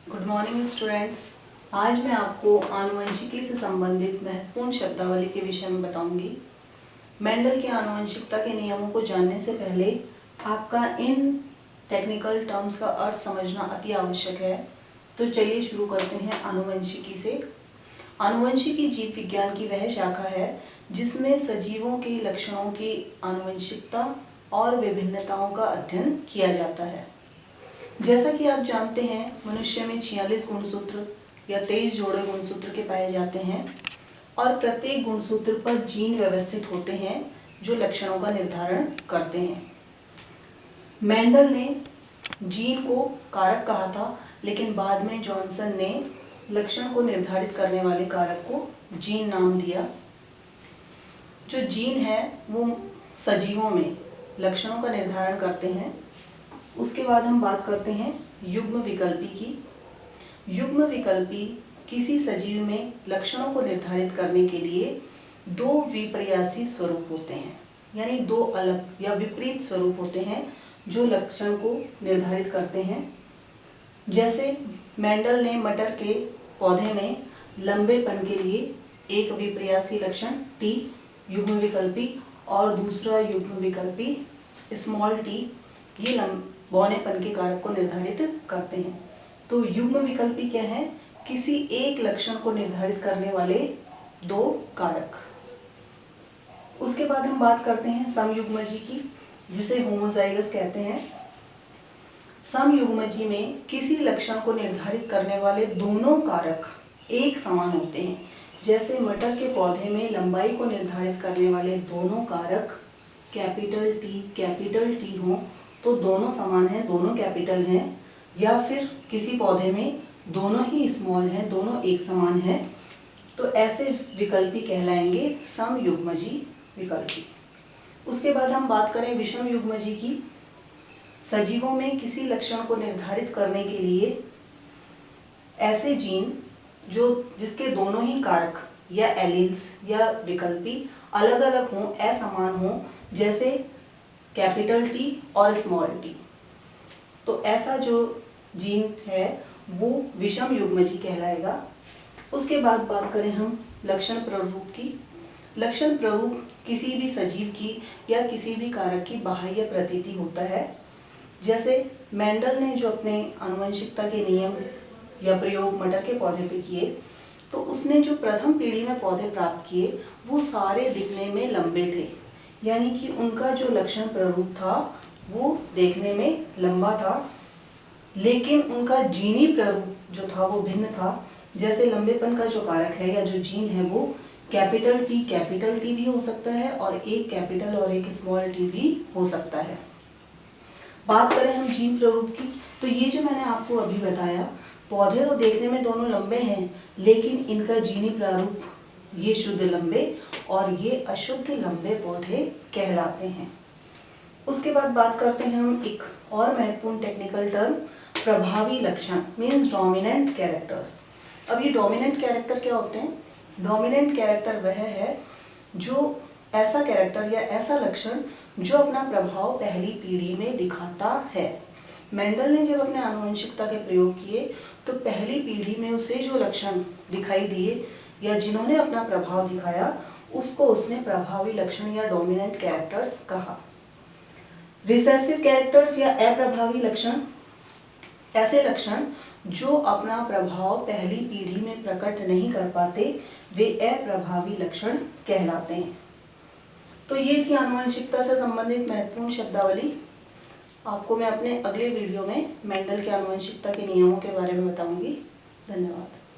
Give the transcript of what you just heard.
Good morning students. आज मैं आपको आनुवंशिकी से संबंधित महत्वपूर्ण शब्दावली के विषय में बताऊंगी। मेंडल के आनुवंशिकता के नियमों को जानने से पहले आपका इन टेक्निकल टर्म्स का अर्थ समझना अति आवश्यक है। तो चलिए शुरू करते हैं आनुवंशिकी से। आनुवंशिकी जीव विज्ञान की वह शाखा है जिसमें सजीवों के लक्षणों की आनुवंशिकता और विभिन्नताओं का अध्ययन किया जाता है। जैसा कि आप जानते हैं, मनुष्य में 46 गुणसूत्र या 23 जोड़े गुणसूत्र के पाए जाते हैं और प्रत्येक गुणसूत्र पर जीन व्यवस्थित होते हैं जो लक्षणों का निर्धारण करते हैं। मेंडल ने जीन को कारक कहा था, लेकिन बाद में जॉनसन ने लक्षण को निर्धारित करने वाले कारक को जीन नाम दिया। जो जीन है वो सजीवों में लक्षणों का निर्धारण करते हैं। उसके बाद हम बात करते हैं युग्म विकल्पी की। युग्म विकल्पी किसी सजीव में लक्षणों को निर्धारित करने के लिए दो विपर्यासी स्वरूप होते हैं, यानी दो अलग या विपरीत स्वरूप होते हैं जो लक्षण को निर्धारित करते हैं। जैसे मेंडल ने मटर के पौधे में लंबेपन के लिए एक विपर्यासी लक्षण टी युग्म विकल्पी और दूसरा युग्म विकल्पी स्मॉल टी ये बौनेपन के कारक को निर्धारित करते हैं। तो युग्म विकल्पी क्या है? किसी एक लक्षण को निर्धारित करने वाले दो कारक। उसके बाद हम बात करते हैं समयुग्मजी की, जिसे होमोजाइगस कहते हैं। समयुग्मजी में किसी लक्षण को निर्धारित करने वाले दोनों कारक एक समान होते हैं। जैसे मटर के पौधे में लंबाई को निर्धारित करने वाले दोनों कारक कैपिटल टी हो तो दोनों समान हैं, दोनों कैपिटल हैं, या फिर किसी पौधे में दोनों ही स्मॉल हैं, दोनों एक समान हैं, तो ऐसे विकल्पी कहलाएंगे समयुग्मजी विकल्पी। उसके बाद हम बात करें विषम युग्मजी की। सजीवों में किसी लक्षण को निर्धारित करने के लिए ऐसे जीन जिसके दोनों ही कारक या एलील्स या विकल्पी अलग अलग हों, असमान हों, जैसे कैपिटल टी और स्मॉल टी, तो ऐसा जो जीन है वो विषम युग्मजी कहलाएगा। उसके बाद बात करें हम लक्षण प्ररूप की। लक्षण प्ररूप किसी भी सजीव की या किसी भी कारक की बाह्य प्रतीति होता है। जैसे मेंडल ने जो अपने आनुवंशिकता के नियम या प्रयोग मटर के पौधे पे किए, तो उसने जो प्रथम पीढ़ी में पौधे प्राप्त किए वो सारे दिखने में लंबे थे, यानी कि उनका जो लक्षण प्ररूप था वो देखने में लंबा था, लेकिन उनका जीनी प्ररूप जो था वो भिन्न था। जैसे लंबेपन का जो कारक है या जो जीन है वो कैपिटल टी भी हो सकता है और एक कैपिटल और एक स्मॉल टी भी हो सकता है। बात करें हम जीन प्ररूप की, तो ये जो मैंने आपको अभी बताया, पौधे तो देखने में दोनों लंबे हैं, लेकिन इनका जीनी प्रारूप ये शुद्ध लंबे और ये अशुद्ध लंबे पौधे कहलाते हैं। उसके बाद बात करते हैं हम एक और महत्वपूर्ण टेक्निकल टर्म प्रभावी लक्षण मीन्स डोमिनेंट कैरेक्टर्स। अब ये डोमिनेंट कैरेक्टर क्या होते हैं? डोमिनेंट कैरेक्टर वह है जो ऐसा कैरेक्टर या ऐसा लक्षण जो अपना प्रभाव पहली पीढ़ी में दिखाता है। मेंडल ने जब अपने आनुवंशिकता के प्रयोग किए तो पहली पीढ़ी में उसे जो लक्षण दिखाई दिए या जिन्होंने अपना प्रभाव दिखाया उसको उसने प्रभावी लक्षण या डोमिनेंट कैरेक्टर्स कहा। रिसेसिव कैरेक्टर्स या अप्रभावी लक्षण, ऐसे लक्षण जो अपना प्रभाव पहली पीढ़ी में प्रकट नहीं कर पाते, वे अप्रभावी लक्षण कहलाते हैं। तो ये थी आनुवंशिकता से संबंधित महत्वपूर्ण शब्दावली। आपको मैं अपने अगले वीडियो में मेंडल के आनुवंशिकता के नियमों के बारे में बताऊंगी। धन्यवाद।